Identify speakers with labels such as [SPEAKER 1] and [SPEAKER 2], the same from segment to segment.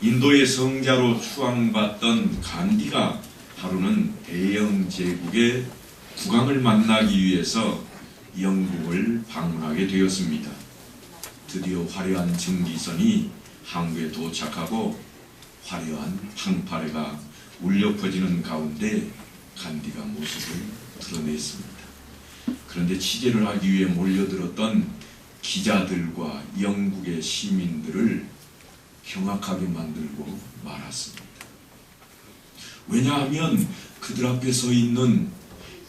[SPEAKER 1] 인도의 성자로 추앙받던 간디가 하루는 대영 제국의 국왕을 만나기 위해서 영국을 방문하게 되었습니다. 드디어 화려한 증기선이 항구에 도착하고 화려한 팡파레가 울려 퍼지는 가운데 간디가 모습을 드러냈습니다. 그런데 취재를 하기 위해 몰려들었던 기자들과 영국의 시민들을 경악하게 만들고 말았습니다. 왜냐하면 그들 앞에 서 있는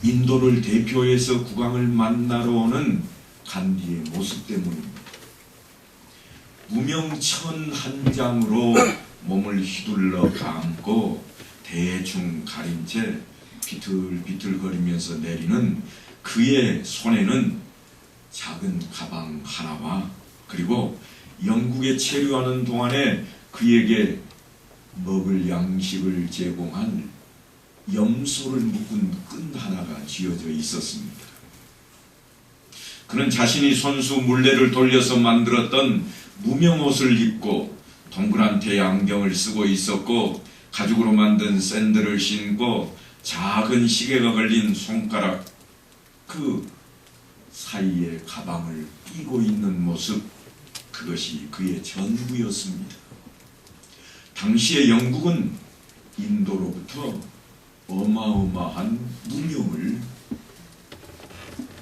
[SPEAKER 1] 인도를 대표해서 국왕을 만나러 오는 간디의 모습 때문입니다. 무명천 한 장으로 몸을 휘둘러 감고 대충 가린 채 비틀비틀거리면서 내리는 그의 손에는 작은 가방 하나와 그리고 영국에 체류하는 동안에 그에게 먹을 양식을 제공한 염소를 묶은 끈 하나가 쥐어져 있었습니다. 그는 자신이 손수 물레를 돌려서 만들었던 무명옷을 입고 동그란 대안경을 쓰고 있었고 가죽으로 만든 샌들을 신고 작은 시계가 걸린 손가락 그 사이에 가방을 끼고 있는 모습, 그것이 그의 전부였습니다. 당시의 영국은 인도로부터 어마어마한 무명을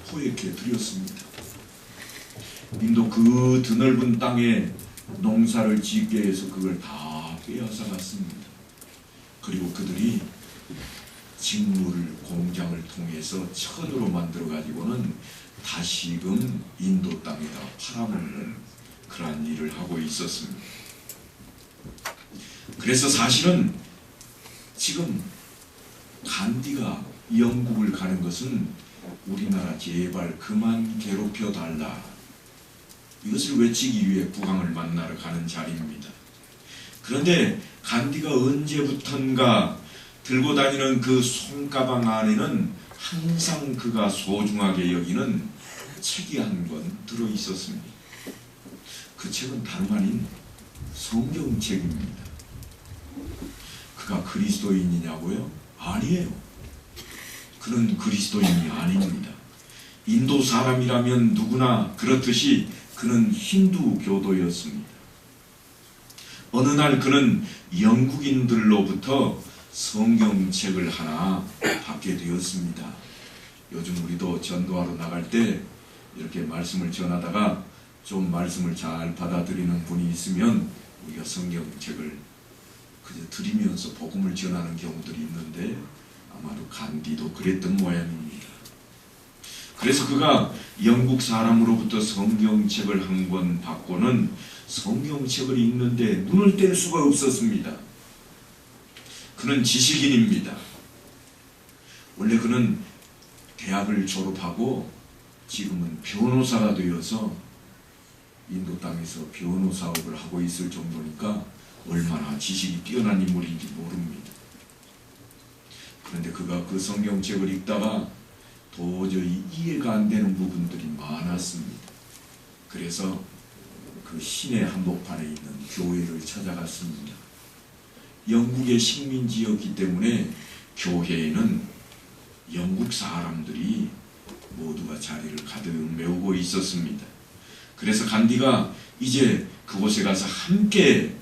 [SPEAKER 1] 포획해 드렸습니다. 인도 그 드넓은 땅에 농사를 짓게 해서 그걸 다 빼앗아 갔습니다. 그리고 그들이 직물을 공장을 통해서 천으로 만들어 가지고는 다시금 인도 땅에다 팔아먹는 그러한 일을 하고 있었습니다. 그래서 사실은 지금 간디가 영국을 가는 것은 우리나라 제발 그만 괴롭혀 달라, 이것을 외치기 위해 국왕을 만나러 가는 자리입니다. 그런데 간디가 언제부턴가 들고 다니는 그 손가방 안에는 항상 그가 소중하게 여기는 책이 한 권 들어있었습니다. 그 책은 다름 아닌 성경책입니다. 그가 그리스도인이냐고요? 아니에요. 그는 그리스도인이 아닙니다. 인도 사람이라면 누구나 그렇듯이 그는 힌두교도였습니다. 어느 날 그는 영국인들로부터 성경책을 하나 받게 되었습니다. 요즘 우리도 전도하러 나갈 때 이렇게 말씀을 전하다가 좀 말씀을 잘 받아들이는 분이 있으면 우리가 성경책을 그저 드리면서 복음을 전하는 경우들이 있는데 아마도 간디도 그랬던 모양입니다. 그래서 그가 영국 사람으로부터 성경책을 한 권 받고는 성경책을 읽는데 눈을 뗄 수가 없었습니다. 그는 지식인입니다. 원래 그는 대학을 졸업하고 지금은 변호사가 되어서 인도 땅에서 변호 사업을 하고 있을 정도니까 얼마나 지식이 뛰어난 인물인지 모릅니다. 그런데 그가 그 성경책을 읽다가 도저히 이해가 안 되는 부분들이 많았습니다. 그래서 그 시내 한복판에 있는 교회를 찾아갔습니다. 영국의 식민지였기 때문에 교회에는 영국 사람들이 모두가 자리를 가득 메우고 있었습니다. 그래서 간디가 이제 그곳에 가서 함께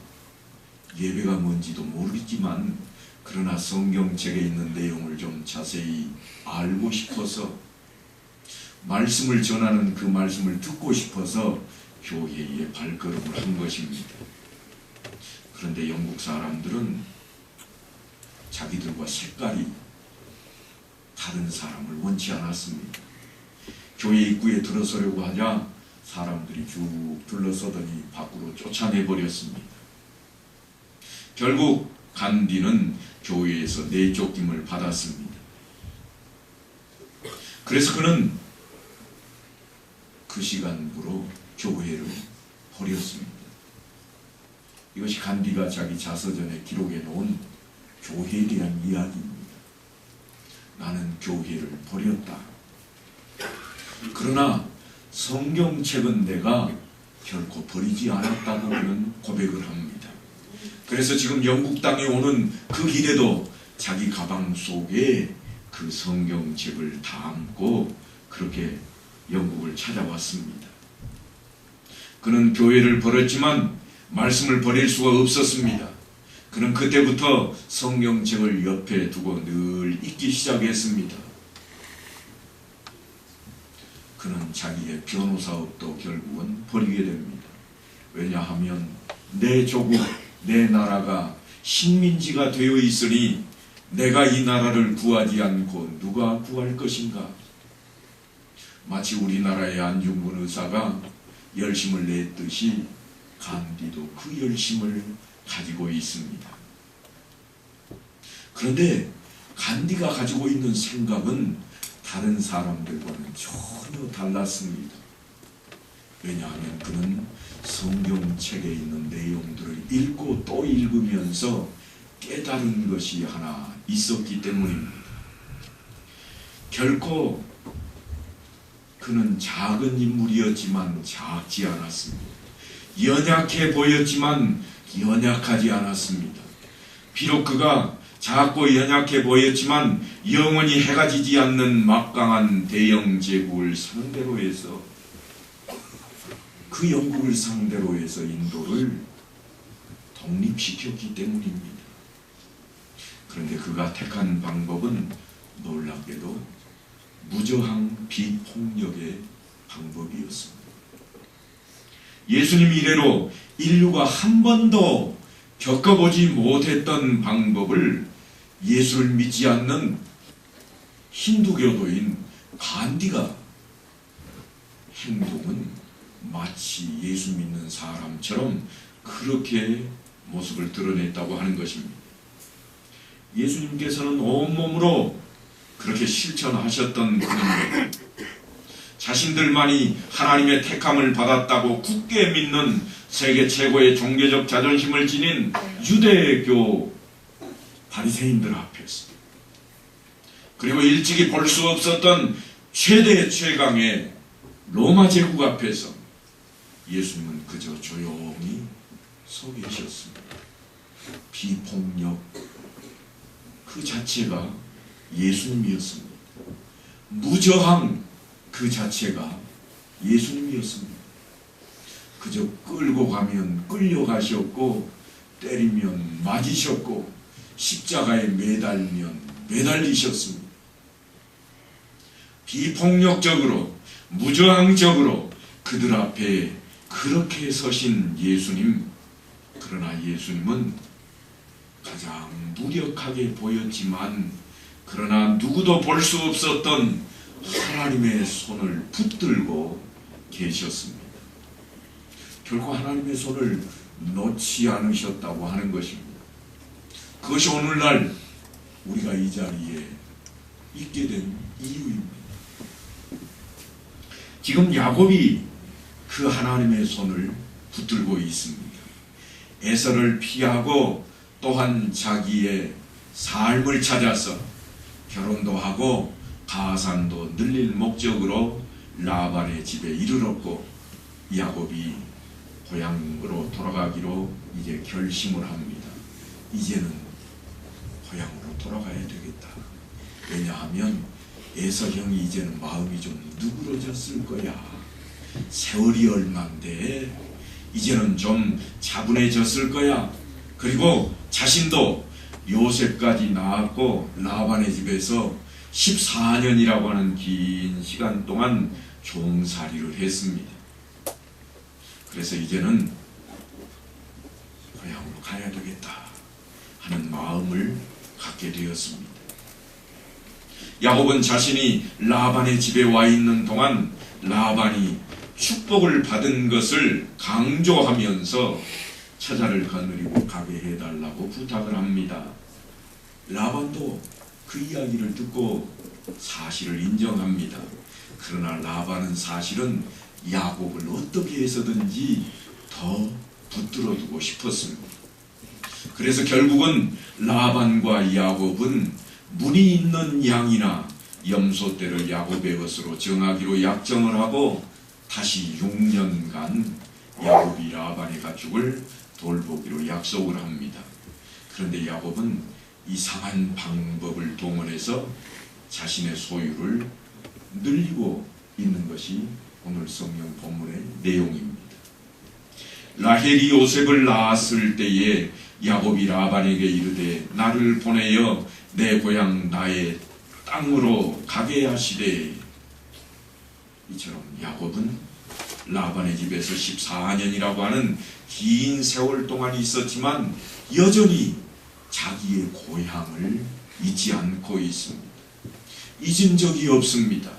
[SPEAKER 1] 예배가 뭔지도 모르겠지만 그러나 성경책에 있는 내용을 좀 자세히 알고 싶어서 말씀을 전하는 그 말씀을 듣고 싶어서 교회에 발걸음을 한 것입니다. 그런데 영국 사람들은 자기들과 색깔이 다른 사람을 원치 않았습니다. 교회 입구에 들어서려고 하자 사람들이 쭉 둘러서더니 밖으로 쫓아내버렸습니다. 결국 간디는 교회에서 내쫓김을 받았습니다. 그래서 그는 그 시간부로 교회를 버렸습니다. 이것이 간디가 자기 자서전에 기록해 놓은 교회에 대한 이야기입니다. 나는 교회를 버렸다. 그러나 성경책은 내가 결코 버리지 않았다고 그는 고백을 합니다. 그래서 지금 영국 땅에 오는 그 길에도 자기 가방 속에 그 성경책을 담고 그렇게 영국을 찾아왔습니다. 그는 교회를 버렸지만 말씀을 버릴 수가 없었습니다. 그는 그때부터 성경책을 옆에 두고 늘 읽기 시작했습니다. 그는 자기의 변호사업도 결국은 버리게 됩니다. 왜냐하면 내 조국, 내 나라가 식민지가 되어 있으니 내가 이 나라를 구하지 않고 누가 구할 것인가? 마치 우리나라의 안중근 의사가 열심을 냈듯이 간디도 그 열심을 가지고 있습니다. 그런데 간디가 가지고 있는 생각은 다른 사람들과는 전혀 달랐습니다. 왜냐하면 그는 성경책에 있는 내용들을 읽고 또 읽으면서 깨달은 것이 하나 있었기 때문입니다. 결코 그는 작은 인물이었지만 작지 않았습니다. 연약해 보였지만 연약하지 않았습니다. 비록 그가 작고 연약해 보였지만 영원히 해가 지지 않는 막강한 대영 제국을 상대로 해서 그 영국을 상대로 해서 인도를 독립시켰기 때문입니다. 그런데 그가 택한 방법은 놀랍게도 무저항 비폭력의 방법이었습니다. 예수님 이래로 인류가 한 번도 겪어보지 못했던 방법을 예수를 믿지 않는 힌두교도인 간디가 행동은 마치 예수 믿는 사람처럼 그렇게 모습을 드러냈다고 하는 것입니다. 예수님께서는 온몸으로 그렇게 실천하셨던 분인데 자신들만이 하나님의 택함을 받았다고 굳게 믿는 세계 최고의 종교적 자존심을 지닌 유대교 바리새인들 앞에서 그리고 일찍이 볼 수 없었던 최대 최강의 로마 제국 앞에서 예수님은 그저 조용히 서 계셨습니다. 비폭력 그 자체가 예수님이었습니다. 무저항 그 자체가 예수님이었습니다. 그저 끌고 가면 끌려가셨고 때리면 맞으셨고 십자가에 매달면 매달리셨습니다. 비폭력적으로 무저항적으로 그들 앞에 그렇게 서신 예수님, 그러나 예수님은 가장 무력하게 보였지만 그러나 누구도 볼 수 없었던 하나님의 손을 붙들고 계셨습니다. 결코 하나님의 손을 놓지 않으셨다고 하는 것입니다. 그것이 오늘날 우리가 이 자리에 있게 된 이유입니다. 지금 야곱이 그 하나님의 손을 붙들고 있습니다. 에서를 피하고 또한 자기의 삶을 찾아서 결혼도 하고 가산도 늘릴 목적으로 라반의 집에 이르렀고 야곱이 고향으로 돌아가기로 이제 결심을 합니다. 이제는 고향으로 돌아가야 되겠다. 왜냐하면 에서 형이 이제는 마음이 좀 누그러졌을 거야. 세월이 얼만데 이제는 좀 차분해졌을 거야. 그리고 자신도 요셉까지 낳았고 라반의 집에서 14년이라고 하는 긴 시간 동안 종살이를 했습니다. 그래서 이제는 고향으로 가야 되겠다 하는 마음을 갖게 되었습니다. 야곱은 자신이 라반의 집에 와 있는 동안 라반이 축복을 받은 것을 강조하면서 처자를 거느리고 가게 해달라고 부탁을 합니다. 라반도 그 이야기를 듣고 사실을 인정합니다. 그러나 라반은 사실은 야곱을 어떻게 해서든지 더 붙들어두고 싶었습니다. 그래서 결국은 라반과 야곱은 문이 있는 양이나 염소떼를 야곱의 것으로 정하기로 약정을 하고 다시 6년간 야곱이 라반의 가축을 돌보기로 약속을 합니다. 그런데 야곱은 이상한 방법을 동원해서 자신의 소유를 늘리고 있는 것이 오늘 성경 본문의 내용입니다. 라헬이 요셉을 낳았을 때에 야곱이 라반에게 이르되 나를 보내어 내 고향 나의 땅으로 가게 하시되, 이처럼 야곱은 라반의 집에서 14년이라고 하는 긴 세월 동안 있었지만 여전히 자기의 고향을 잊지 않고 있습니다. 잊은 적이 없습니다.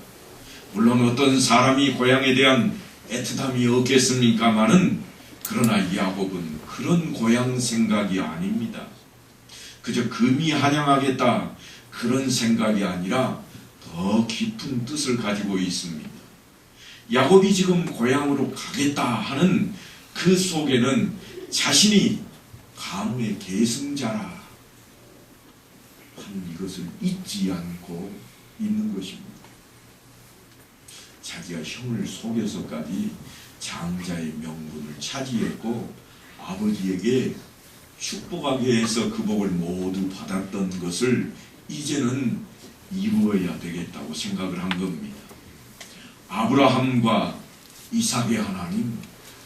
[SPEAKER 1] 물론 어떤 사람이 고향에 대한 애틋함이 없겠습니까마는, 그러나 야곱은 그런 고향 생각이 아닙니다. 그저 금이 환영하겠다 그런 생각이 아니라 더 깊은 뜻을 가지고 있습니다. 야곱이 지금 고향으로 가겠다 하는 그 속에는 자신이 가문의 계승자라 하는 이것을 잊지 않고 있는 것입니다. 자기가 형을 속여서까지 장자의 명분을 차지했고 아버지에게 축복하게 해서 그 복을 모두 받았던 것을 이제는 이루어야 되겠다고 생각을 한 겁니다. 아브라함과 이삭의 하나님,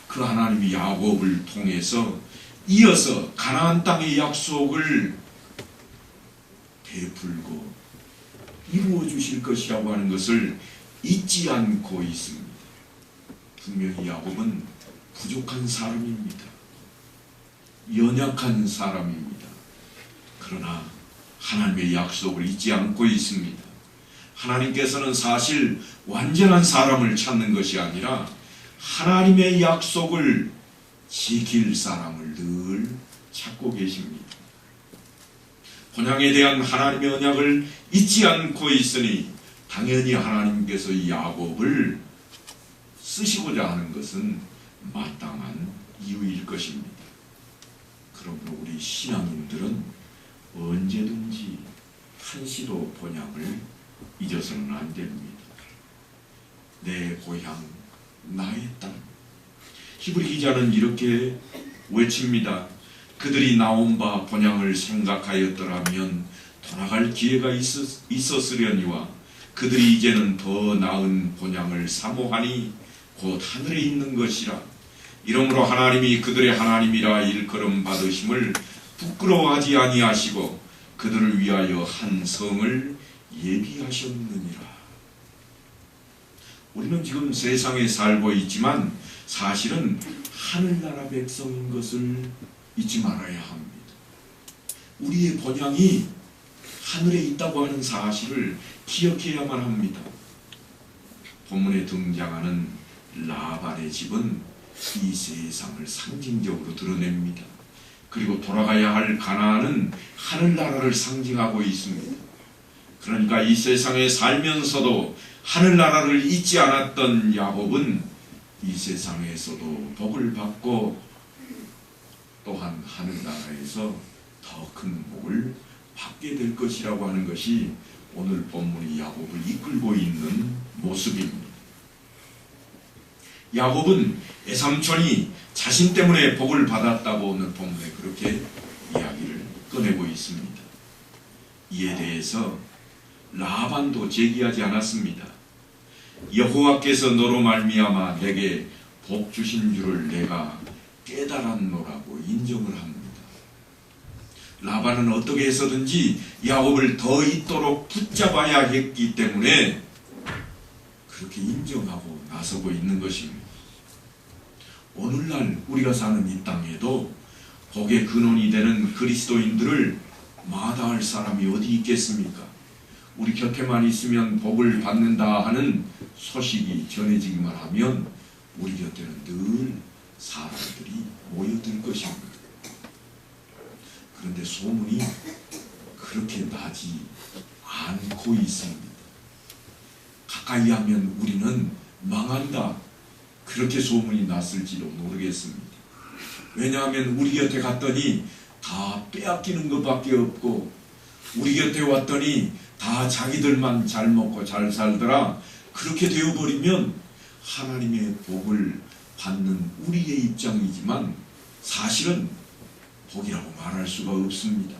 [SPEAKER 1] 그 하나님이 야곱을 통해서 이어서 가나안 땅의 약속을 베풀고 이루어 주실 것이라고 하는 것을 잊지 않고 있습니다. 분명히 야곱은 부족한 사람입니다. 연약한 사람입니다. 그러나 하나님의 약속을 잊지 않고 있습니다. 하나님께서는 사실 완전한 사람을 찾는 것이 아니라 하나님의 약속을 지킬 사람을 늘 찾고 계십니다. 본향에 대한 하나님의 언약을 잊지 않고 있으니 당연히 하나님께서 이 야곱을 쓰시고자 하는 것은 마땅한 이유일 것입니다. 그러므로 우리 신앙인들은 언제든지 한시도 본향을 잊어서는 안 됩니다. 내 고향, 나의 땅. 히브리 기자는 이렇게 외칩니다. 그들이 나온 바 본향을 생각하였더라면 돌아갈 기회가 있었으려니와 그들이 이제는 더 나은 본향을 사모하니 곧 하늘에 있는 것이라. 이러므로 하나님이 그들의 하나님이라 일컬음 받으심을 부끄러워하지 아니하시고 그들을 위하여 한 성을 예비하셨느니라. 우리는 지금 세상에 살고 있지만 사실은 하늘나라 백성인 것을 잊지 말아야 합니다. 우리의 본향이 하늘에 있다고 하는 사실을 기억해야만 합니다. 본문에 등장하는 라반의 집은 이 세상을 상징적으로 드러냅니다. 그리고 돌아가야 할 가나안은 하늘나라를 상징하고 있습니다. 그러니까 이 세상에 살면서도 하늘나라를 잊지 않았던 야곱은 이 세상에서도 복을 받고 또한 하늘나라에서 더 큰 복을 받게 될 것이라고 하는 것이 오늘 본문이 야곱을 이끌고 있는 모습입니다. 야곱은 외삼촌이 자신 때문에 복을 받았다고 오늘 본문에 그렇게 이야기를 꺼내고 있습니다. 이에 대해서 라반도 제기하지 않았습니다. 여호와께서 너로 말미암아 내게 복 주신 줄을 내가 깨달았노라고 인정을 합니다. 라반은 어떻게 해서든지 야곱을 더 있도록 붙잡아야 했기 때문에 그렇게 인정하고 나서고 있는 것입니다. 오늘날 우리가 사는 이 땅에도 복의 근원이 되는 그리스도인들을 마다할 사람이 어디 있겠습니까? 우리 곁에만 있으면 복을 받는다 하는 소식이 전해지기만 하면 우리 곁에는 늘 사람들이 모여들 것입니다. 그런데 소문이 그렇게 나지 않고 있습니다. 가까이 하면 우리는 망한다, 그렇게 소문이 났을지도 모르겠습니다. 왜냐하면 우리 곁에 갔더니 다 빼앗기는 것밖에 없고 우리 곁에 왔더니 다 자기들만 잘 먹고 잘 살더라, 그렇게 되어버리면 하나님의 복을 받는 우리의 입장이지만 사실은 복이라고 말할 수가 없습니다.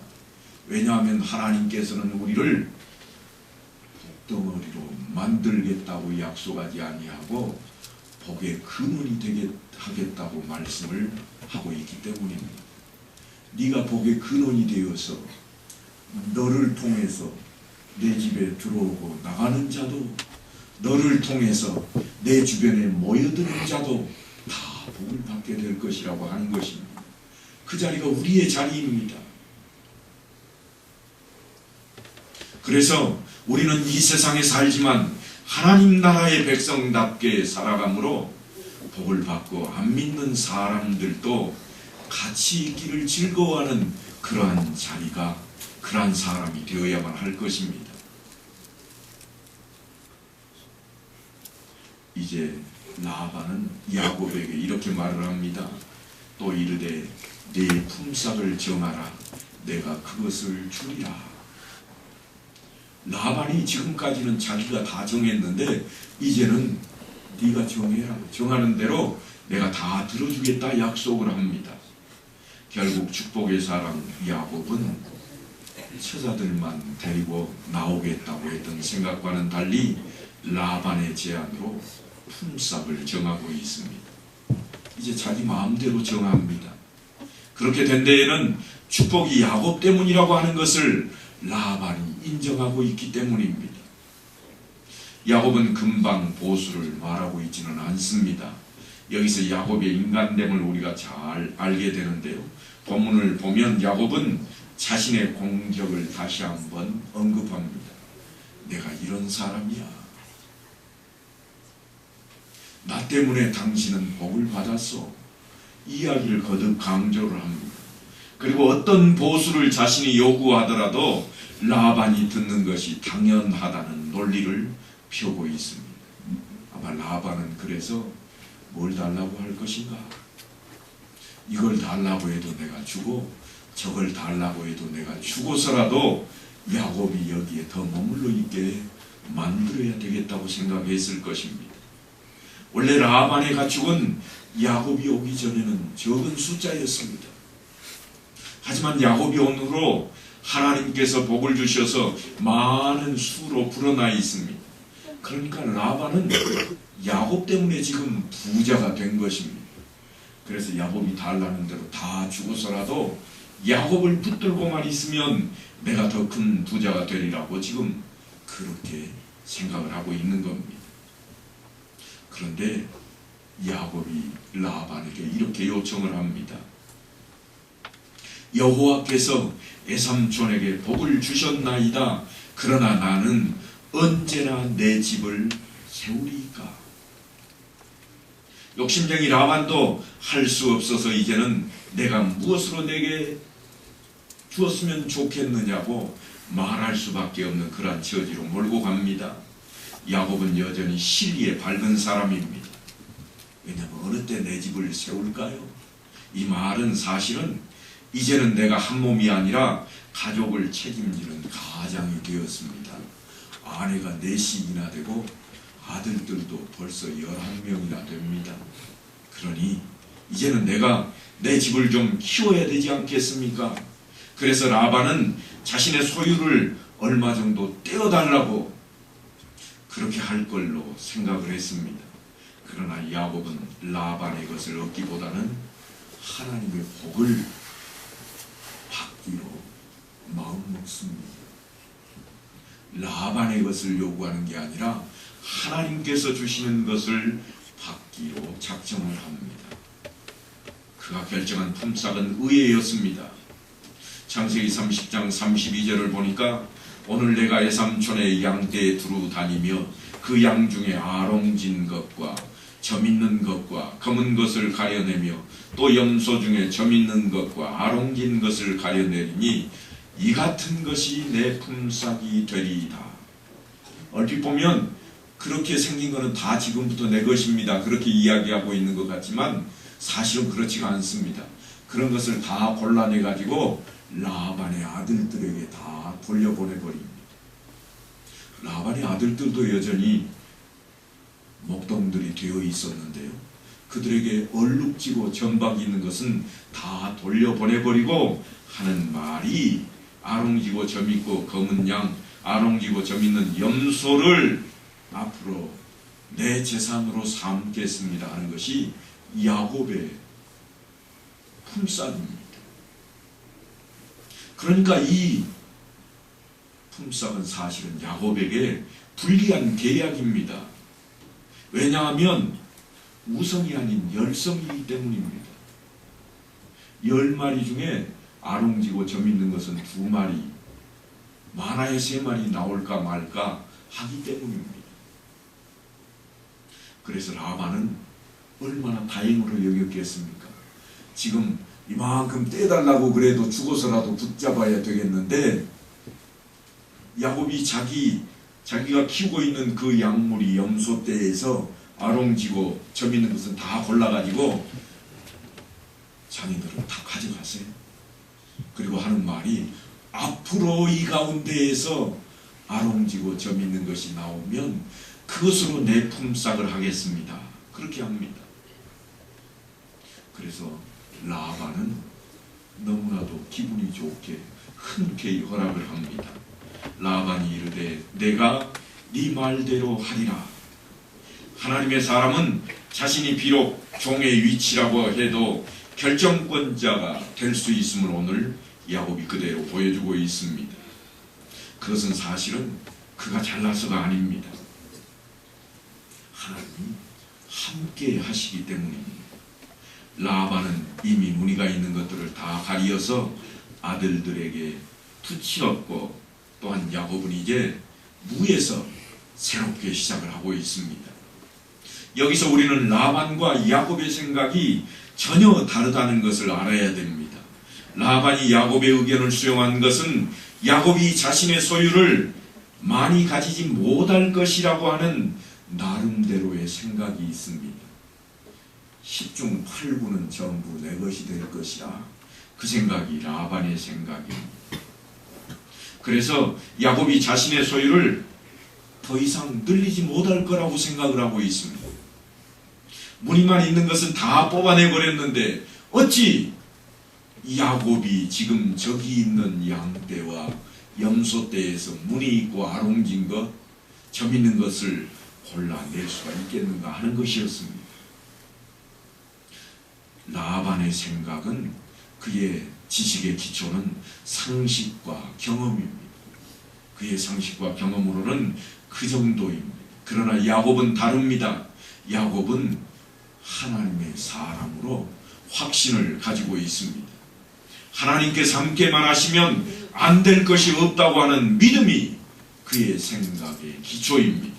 [SPEAKER 1] 왜냐하면 하나님께서는 우리를 복덩어리로 만들겠다고 약속하지 아니하고 복의 근원이 되게 하겠다고 말씀을 하고 있기 때문입니다. 네가 복의 근원이 되어서 너를 통해서 내 집에 들어오고 나가는 자도, 너를 통해서 내 주변에 모여드는 자도 다 복을 받게 될 것이라고 하는 것입니다. 그 자리가 우리의 자리입니다. 그래서 우리는 이 세상에 살지만 하나님 나라의 백성답게 살아감으로 복을 받고 안 믿는 사람들도 같이 있기를 즐거워하는 그러한 자리가, 그러한 사람이 되어야만 할 것입니다. 이제 라반은 야곱에게 이렇게 말을 합니다. 또 이르되 네 품삯을 정하라. 내가 그것을 주리라. 라반이 지금까지는 자기가 다 정했는데 이제는 네가 정해라. 정하는 대로 내가 다 들어주겠다 약속을 합니다. 결국 축복의 사람 야곱은 처자들만 데리고 나오겠다고 했던 생각과는 달리 라반의 제안으로 품삯을 정하고 있습니다. 이제 자기 마음대로 정합니다. 그렇게 된 데에는 축복이 야곱 때문이라고 하는 것을 라반이 인정하고 있기 때문입니다. 야곱은 금방 보수를 말하고 있지는 않습니다. 여기서 야곱의 인간됨을 우리가 잘 알게 되는데요. 본문을 보면 야곱은 자신의 공적을 다시 한번 언급합니다. 내가 이런 사람이야. 나 때문에 당신은 복을 받았어. 이야기를 거듭 강조를 합니다. 그리고 어떤 보수를 자신이 요구하더라도 라반이 듣는 것이 당연하다는 논리를 펴고 있습니다. 아마 라반은 그래서 뭘 달라고 할 것인가? 이걸 달라고 해도 내가 주고 저걸 달라고 해도 내가 주고서라도 야곱이 여기에 더 머물러 있게 만들어야 되겠다고 생각했을 것입니다. 원래 라반의 가축은 야곱이 오기 전에는 적은 숫자였습니다. 하지만 야곱이 온 후로 하나님께서 복을 주셔서 많은 수로 불어나 있습니다. 그러니까 라반은 야곱 때문에 지금 부자가 된 것입니다. 그래서 야곱이 달라는 대로 다 주고서라도 야곱을 붙들고만 있으면 내가 더 큰 부자가 되리라고 지금 그렇게 생각을 하고 있는 겁니다. 그런데 야곱이 라반에게 이렇게 요청을 합니다. 여호와께서 애삼촌에게 복을 주셨나이다. 그러나 나는 언제나 내 집을 세우리이까. 욕심쟁이 라반도 할 수 없어서 이제는 내가 무엇으로 내게 주었으면 좋겠느냐고 말할 수밖에 없는 그러한 처지로 몰고 갑니다. 야곱은 여전히 신리에 밝은 사람입니다. 왜냐하면 어느 때 내 집을 세울까요? 이 말은 사실은 이제는 내가 한 몸이 아니라 가족을 책임지는 가장이 되었습니다. 아내가 4씩이나 되고 아들들도 벌써 11명이나 됩니다. 그러니 이제는 내가 내 집을 좀 키워야 되지 않겠습니까? 그래서 라반은 자신의 소유를 얼마 정도 떼어달라고 그렇게 할 걸로 생각을 했습니다. 그러나 야곱은 라반의 것을 얻기보다는 하나님의 복을 받기로 마음먹습니다. 라반의 것을 요구하는 게 아니라 하나님께서 주시는 것을 받기로 작정을 합니다. 그가 결정한 품삯은 의회였습니다. 창세기 30장 32절을 보니까 오늘 내가 애삼촌의 양떼에 두루 다니며 그 양 중에 아롱진 것과 점 있는 것과 검은 것을 가려내며 또 염소 중에 점 있는 것과 아롱진 것을 가려내리니 이 같은 것이 내 품삯이 되리이다. 얼핏 보면 그렇게 생긴 것은 다 지금부터 내 것입니다. 그렇게 이야기하고 있는 것 같지만 사실은 그렇지가 않습니다. 그런 것을 다 골라내가지고 라반의 아들들에게 다 돌려보내버립니다. 라반의 아들들도 여전히 목동들이 되어 있었는데요. 그들에게 얼룩지고 점박이 있는 것은 다 돌려보내버리고 하는 말이 아롱지고 점있고 검은 양, 아롱지고 점있는 염소를 앞으로 내 재산으로 삼겠습니다 하는 것이 야곱의 품삯입니다. 그러니까 이 품삯은 사실은 야곱에게 불리한 계약입니다. 왜냐하면 우성이 아닌 열성이기 때문입니다. 10마리 중에 아롱지고 점있는 것은 2마리, 많아야 3마리 나올까 말까 하기 때문입니다. 그래서 라반은 얼마나 다행으로 여겼겠습니까? 지금 이만큼 떼달라고 그래도 죽어서라도 붙잡아야 되겠는데, 야곱이 자기가 키우고 있는 그 약물이 염소떼에서 아롱지고 점있는 것은 다 골라가지고 자기들은 다 가져가세요. 그리고 하는 말이 앞으로 이 가운데에서 아롱지고 점있는 것이 나오면 그것으로 내 품삯을 하겠습니다. 그렇게 합니다. 그래서 라반은 너무나도 기분이 좋게 흔쾌히 허락을 합니다. 라반이 이르되 내가 네 말대로 하리라. 하나님의 사람은 자신이 비록 종의 위치라고 해도 결정권자가 될 수 있음을 오늘 야곱이 그대로 보여주고 있습니다. 그것은 사실은 그가 잘나서가 아닙니다. 하나님이 함께 하시기 때문입니다. 라반은 이미 무늬가 있는 것들을 다 가리어서 아들들에게 붙이었고, 또한 야곱은 이제 무에서 새롭게 시작을 하고 있습니다. 여기서 우리는 라반과 야곱의 생각이 전혀 다르다는 것을 알아야 됩니다. 라반이 야곱의 의견을 수용한 것은 야곱이 자신의 소유를 많이 가지지 못할 것이라고 하는 나름대로의 생각이 있습니다. 10중 8구는 전부 내 것이 될 것이라, 그 생각이 라반의 생각입니다. 그래서 야곱이 자신의 소유를 더 이상 늘리지 못할 거라고 생각을 하고 있습니다. 무늬만 있는 것은 다 뽑아내버렸는데 어찌 야곱이 지금 저기 있는 양떼와 염소떼에서 무늬 있고 아롱진 것, 점 있는 것을 골라낼 수가 있겠는가 하는 것이었습니다. 라반의 생각은, 그의 지식의 기초는 상식과 경험입니다. 그의 상식과 경험으로는 그 정도입니다. 그러나 야곱은 다릅니다. 야곱은 하나님의 사람으로 확신을 가지고 있습니다. 하나님께서 함께만 하시면 안 될 것이 없다고 하는 믿음이 그의 생각의 기초입니다.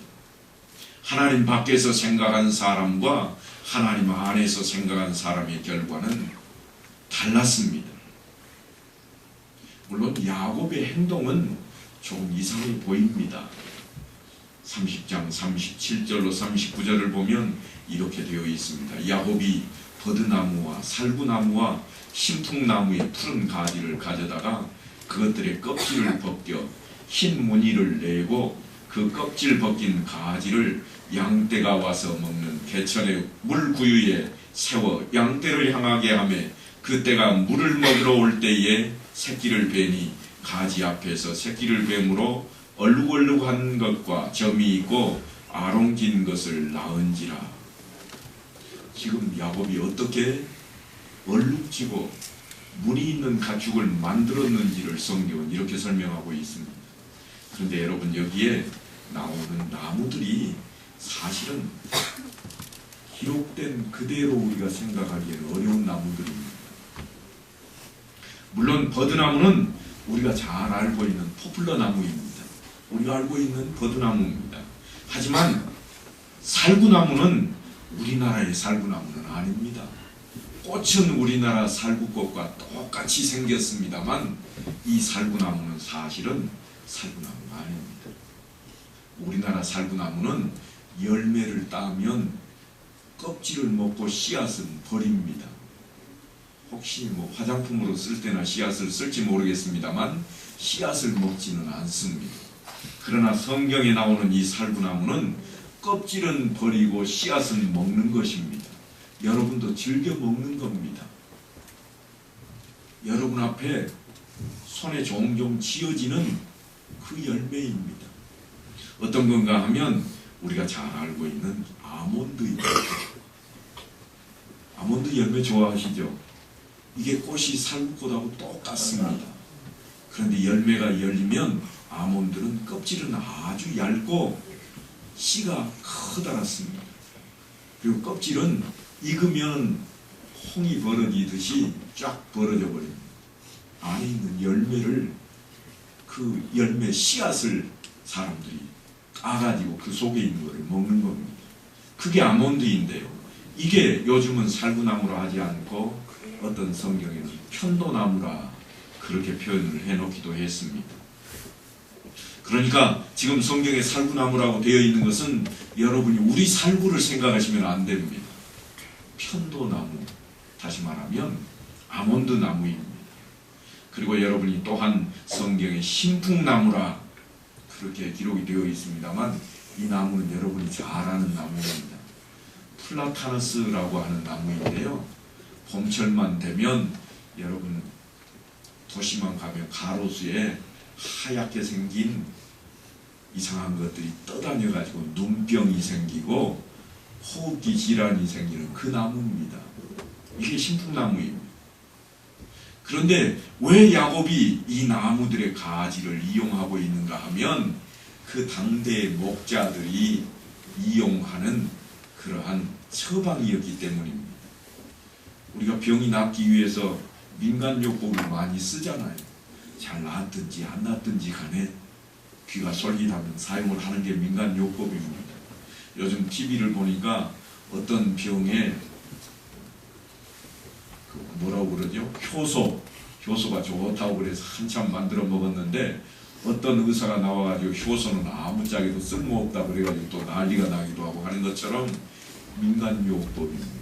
[SPEAKER 1] 하나님 밖에서 생각한 사람과 하나님 안에서 생각한 사람의 결과는 달랐습니다. 물론 야곱의 행동은 좀 이상해 보입니다. 30장 37절로 39절을 보면 이렇게 되어 있습니다. 야곱이 버드나무와 살구나무와 신풍나무의 푸른 가지를 가져다가 그것들의 껍질을 벗겨 흰 무늬를 내고 그 껍질 벗긴 가지를 양떼가 와서 먹는 개천의 물구유에 세워 양떼를 향하게 하며 그때가 물을 먹으러 올 때에 새끼를 베니 가지 앞에서 새끼를 뱀으로 얼룩얼룩한 것과 점이 있고 아롱진 것을 낳은지라. 지금 야곱이 어떻게 얼룩지고 무늬 있는 가축을 만들었는지를 성경은 이렇게 설명하고 있습니다. 그런데 여러분, 여기에 나오는 나무들이 사실은 기록된 그대로 우리가 생각하기에는 어려운 나무들입니다. 물론 버드나무는 우리가 잘 알고 있는 포플러 나무입니다. 우리가 알고 있는 버드나무입니다. 하지만 살구나무는 우리나라의 살구나무는 아닙니다. 꽃은 우리나라 살구꽃과 똑같이 생겼습니다만 이 살구나무는 사실은 살구나무가 아닙니다. 우리나라 살구나무는 열매를 따면 껍질을 먹고 씨앗은 버립니다. 혹시 화장품으로 쓸 때나 씨앗을 쓸지 모르겠습니다만 씨앗을 먹지는 않습니다. 그러나 성경에 나오는 이 살구나무는 껍질은 버리고 씨앗은 먹는 것입니다. 여러분도 즐겨 먹는 겁니다. 여러분 앞에 손에 종종 쥐어지는 그 열매입니다. 어떤 건가 하면 우리가 잘 알고 있는 아몬드입니다. 아몬드 열매 좋아하시죠? 이게 꽃이 살구꽃하고 똑같습니다. 그런데 열매가 열리면 아몬드는 껍질은 아주 얇고 씨가 커다랗습니다. 그리고 껍질은 익으면 홍이 벌어지듯이 쫙 벌어져 버립니다. 안에 있는 열매를, 그 열매 씨앗을 사람들이 까가지고 그 속에 있는 것을 먹는 겁니다. 그게 아몬드인데요. 이게 요즘은 살구나무라 하지 않고 어떤 성경에는 편도나무라 그렇게 표현을 해놓기도 했습니다. 그러니까 지금 성경에 살구나무라고 되어 있는 것은 여러분이 우리 살구를 생각하시면 안 됩니다. 편도나무, 다시 말하면 아몬드 나무입니다. 그리고 여러분이 또한 성경에 신풍나무라 그렇게 기록이 되어 있습니다만 이 나무는 여러분이 잘 아는 나무입니다. 플라타너스라고 하는 나무인데요. 봄철만 되면 여러분 도시만 가면 가로수에 하얗게 생긴 이상한 것들이 떠다녀 가지고 눈병이 생기고 호흡기 질환이 생기는 그 나무입니다. 이게 신풍나무입니다. 그런데 왜 야곱이 이 나무들의 가지를 이용하고 있는가 하면 그 당대의 목자들이 이용하는 그러한 처방이었기 때문입니다. 우리가 병이 낫기 위해서 민간요법을 많이 쓰잖아요. 잘 낫든지 안 낫든지 간에 귀가 솔깃하면 사용을 하는 게 민간요법입니다. 요즘 TV를 보니까 어떤 병에 뭐라고 그러죠? 효소가 좋다고 그래서 한참 만들어 먹었는데 어떤 의사가 나와가지고 효소는 아무짝에도 쓸모없다 그래가지고 또 난리가 나기도 하고 하는 것처럼 민간요법입니다.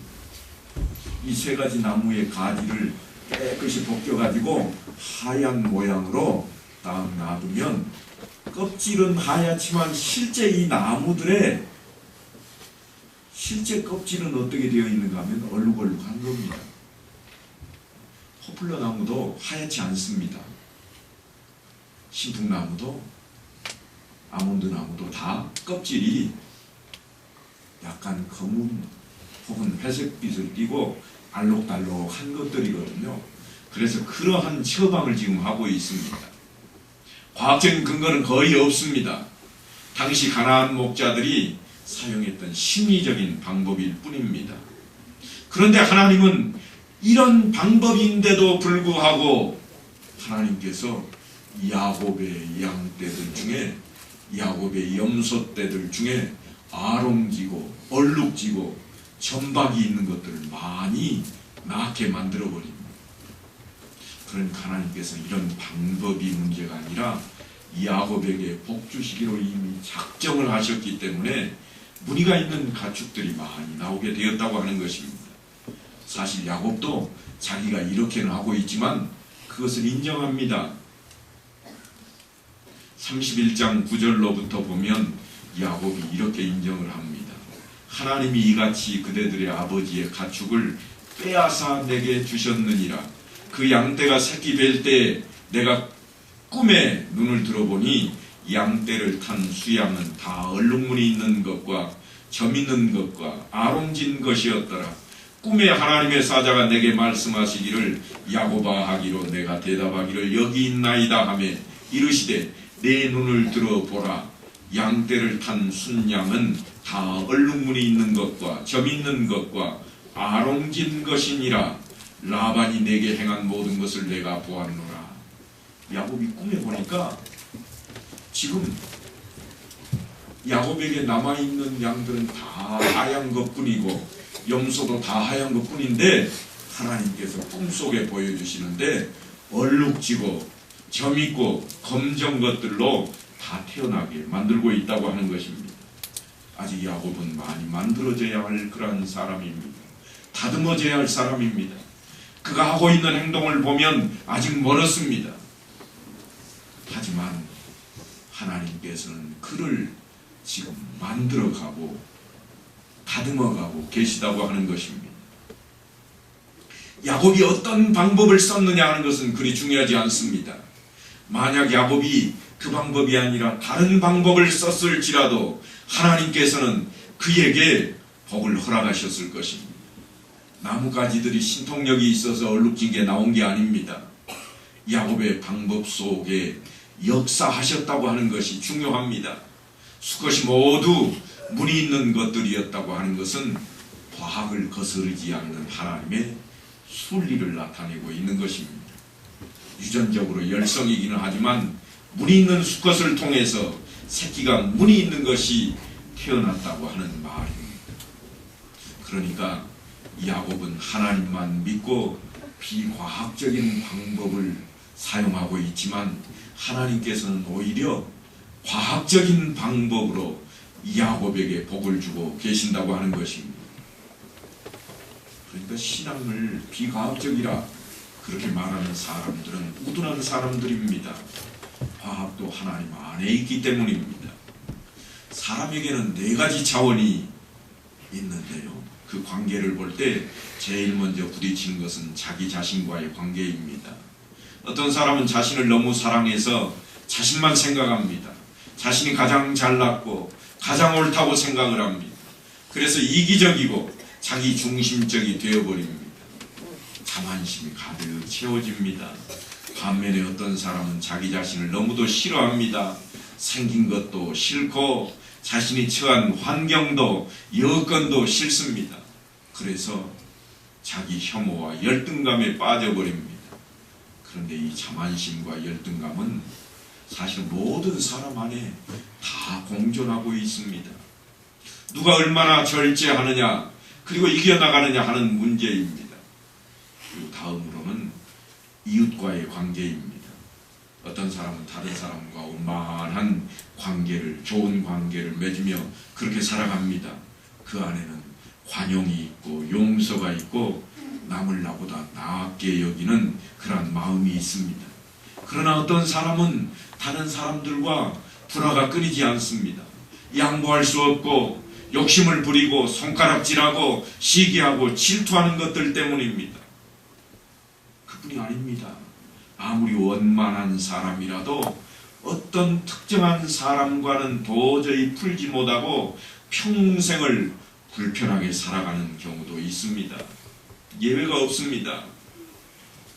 [SPEAKER 1] 이 세 가지 나무의 가지를 깨끗이 벗겨가지고 하얀 모양으로 딱 놔두면 껍질은 하얗지만 실제 이 나무들의 실제 껍질은 어떻게 되어 있는가 하면 얼룩얼룩한 겁니다. 포플러 나무도 하얗지 않습니다. 신풍나무도 아몬드 나무도 다 껍질이 약간 검은 혹은 회색빛을 띠고 알록달록한 것들이거든요. 그래서 그러한 처방을 지금 하고 있습니다. 과학적인 근거는 거의 없습니다. 당시 가나안 목자들이 사용했던 심리적인 방법일 뿐입니다. 그런데 하나님은 이런 방법인데도 불구하고 하나님께서 야곱의 양떼들 중에 야곱의 염소떼들 중에 아롱지고 얼룩지고 점박이 있는 것들을 많이 낳게 만들어버립니다. 그러니까 하나님께서 이런 방법이 문제가 아니라 야곱에게 복 주시기로 이미 작정을 하셨기 때문에 무늬가 있는 가축들이 많이 나오게 되었다고 하는 것입니다. 사실 야곱도 자기가 이렇게는 하고 있지만 그것을 인정합니다. 31장 9절로부터 보면 야곱이 이렇게 인정을 합니다. 하나님이 이같이 그대들의 아버지의 가축을 빼앗아 내게 주셨느니라. 그 양떼가 새끼 뵐 때 내가 꿈에 눈을 들어보니 양떼를 탄 수양은 다 얼룩무늬 있는 것과 점 있는 것과 아롱진 것이었더라. 꿈에 하나님의 사자가 내게 말씀하시기를 야곱아 하기로 내가 대답하기를 여기 있나이다 하며 이르시되 내 눈을 들어보라. 양떼를 탄 순양은 다 얼룩무늬 있는 것과 점 있는 것과 아롱진 것이니라. 라반이 내게 행한 모든 것을 내가 보았노라. 야곱이 꿈에 보니까 지금 야곱에게 남아있는 양들은 다 하얀 것뿐이고 염소도 다 하얀 것뿐인데 하나님께서 꿈속에 보여주시는데 얼룩지고 점있고 검정 것들로 다 태어나게 만들고 있다고 하는 것입니다. 아직 야곱은 많이 만들어져야 할 그런 사람입니다. 다듬어져야 할 사람입니다. 그가 하고 있는 행동을 보면 아직 멀었습니다. 하지만 하나님께서는 그를 지금 만들어가고 다듬어가고 계시다고 하는 것입니다. 야곱이 어떤 방법을 썼느냐 하는 것은 그리 중요하지 않습니다. 만약 야곱이 그 방법이 아니라 다른 방법을 썼을지라도 하나님께서는 그에게 복을 허락하셨을 것입니다. 나뭇가지들이 신통력이 있어서 얼룩진 게 나온 게 아닙니다. 야곱의 방법 속에 역사하셨다고 하는 것이 중요합니다. 수컷이 모두 무늬 있는 것들이었다고 하는 것은 과학을 거스르지 않는 하나님의 순리를 나타내고 있는 것입니다. 유전적으로 열성이기는 하지만 무늬 있는 수컷을 통해서 새끼가 무늬 있는 것이 태어났다고 하는 말입니다. 그러니까 야곱은 하나님만 믿고 비과학적인 방법을 사용하고 있지만 하나님께서는 오히려 과학적인 방법으로 야곱에게 복을 주고 계신다고 하는 것입니다. 그러니까 신앙을 비과학적이라 그렇게 말하는 사람들은 우둔한 사람들입니다. 과학도 하나님 안에 있기 때문입니다. 사람에게는 네 가지 차원이 있는데요. 그 관계를 볼 때 제일 먼저 부딪히는 것은 자기 자신과의 관계입니다. 어떤 사람은 자신을 너무 사랑해서 자신만 생각합니다. 자신이 가장 잘났고 가장 옳다고 생각을 합니다. 그래서 이기적이고 자기 중심적이 되어버립니다. 자만심이 가득 채워집니다. 반면에 어떤 사람은 자기 자신을 너무도 싫어합니다. 생긴 것도 싫고 자신이 처한 환경도 여건도 싫습니다. 그래서 자기 혐오와 열등감에 빠져버립니다. 그런데 이 자만심과 열등감은 사실 모든 사람 안에 다 공존하고 있습니다. 누가 얼마나 절제하느냐 그리고 이겨나가느냐 하는 문제입니다. 그리고 다음으로는 이웃과의 관계입니다. 어떤 사람은 다른 사람과 원만한 관계를, 좋은 관계를 맺으며 그렇게 살아갑니다. 그 안에는 관용이 있고 용서가 있고 남을 나보다 나게 여기는 그런 마음이 있습니다. 그러나 어떤 사람은 다른 사람들과 불화가 끊이지 않습니다. 양보할 수 없고 욕심을 부리고 손가락질하고 시기하고 질투하는 것들 때문입니다. 그뿐이 아닙니다. 아무리 원만한 사람이라도 어떤 특정한 사람과는 도저히 풀지 못하고 평생을 불편하게 살아가는 경우도 있습니다. 예외가 없습니다.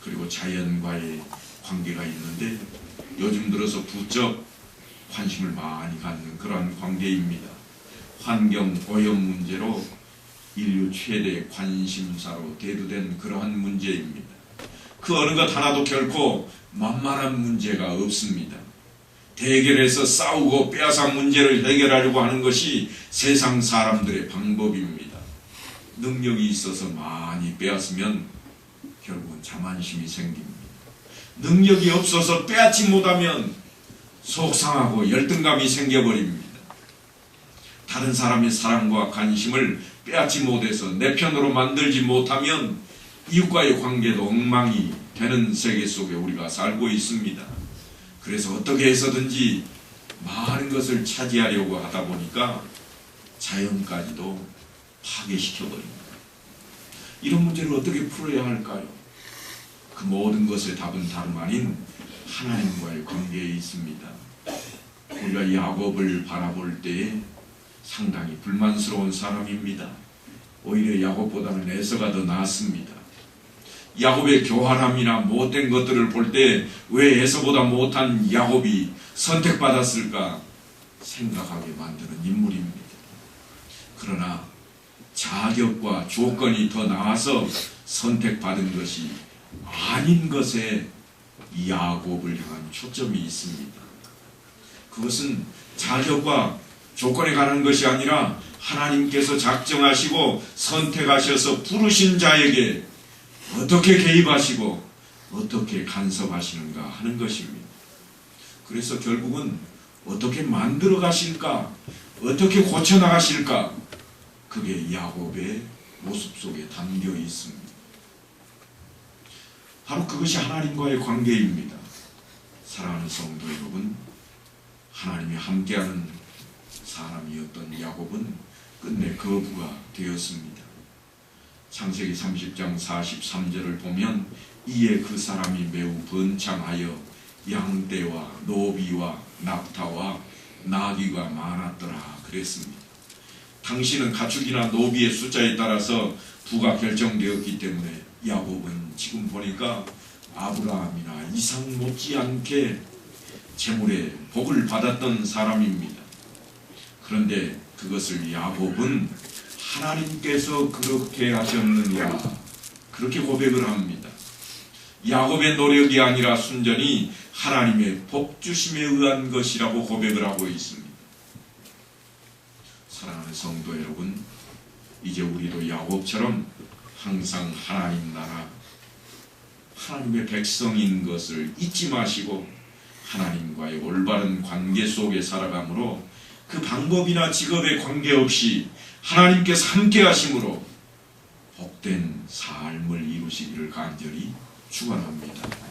[SPEAKER 1] 그리고 자연과의 관계가 있는데 요즘 들어서 부쩍 관심을 많이 갖는 그러한 관계입니다. 환경 오염 문제로 인류 최대 관심사로 대두된 그러한 문제입니다. 그 어느 것 하나도 결코 만만한 문제가 없습니다. 대결해서 싸우고 빼앗아 문제를 해결하려고 하는 것이 세상 사람들의 방법입니다. 능력이 있어서 많이 빼앗으면 결국은 자만심이 생깁니다. 능력이 없어서 빼앗지 못하면 속상하고 열등감이 생겨버립니다. 다른 사람의 사랑과 관심을 빼앗지 못해서 내 편으로 만들지 못하면 이웃과의 관계도 엉망이 되는 세계 속에 우리가 살고 있습니다. 그래서 어떻게 해서든지 많은 것을 차지하려고 하다 보니까 자연까지도 파괴시켜버립니다. 이런 문제를 어떻게 풀어야 할까요? 그 모든 것의 답은 다름 아닌 하나님과의 관계에 있습니다. 우리가 야곱을 바라볼 때에 상당히 불만스러운 사람입니다. 오히려 야곱보다는 에서가 더 낫습니다. 야곱의 교활함이나 못된 것들을 볼 때 왜 에서보다 못한 야곱이 선택받았을까 생각하게 만드는 인물입니다. 그러나 자격과 조건이 더 나아서 선택받은 것이 아닌 것에 야곱을 향한 초점이 있습니다. 그것은 자격과 조건에 관한 것이 아니라 하나님께서 작정하시고 선택하셔서 부르신 자에게 어떻게 개입하시고 어떻게 간섭하시는가 하는 것입니다. 그래서 결국은 어떻게 만들어 가실까, 어떻게 고쳐나가실까, 그게 야곱의 모습 속에 담겨 있습니다. 바로 그것이 하나님과의 관계입니다. 사랑하는 성도 여러분, 하나님이 함께하는 사람이었던 야곱은 끝내 거부가 되었습니다. 창세기 30장 43절을 보면 이에 그 사람이 매우 번창하여 양떼와 노비와 낙타와 나귀가 많았더라 그랬습니다. 당시는 가축이나 노비의 숫자에 따라서 부가 결정되었기 때문에 야곱은 지금 보니까 아브라함이나 이삭 못지않게 재물의 복을 받았던 사람입니다. 그런데 그것을 야곱은 하나님께서 그렇게 하셨느냐 그렇게 고백을 합니다. 야곱의 노력이 아니라 순전히 하나님의 복주심에 의한 것이라고 고백을 하고 있습니다. 사랑하는 성도 여러분, 이제 우리도 야곱처럼 항상 하나님 나라, 하나님의 백성인 것을 잊지 마시고 하나님과의 올바른 관계 속에 살아감으로 그 방법이나 직업에 관계없이 하나님께서 함께 하심으로 복된 삶을 이루시기를 간절히 축원합니다.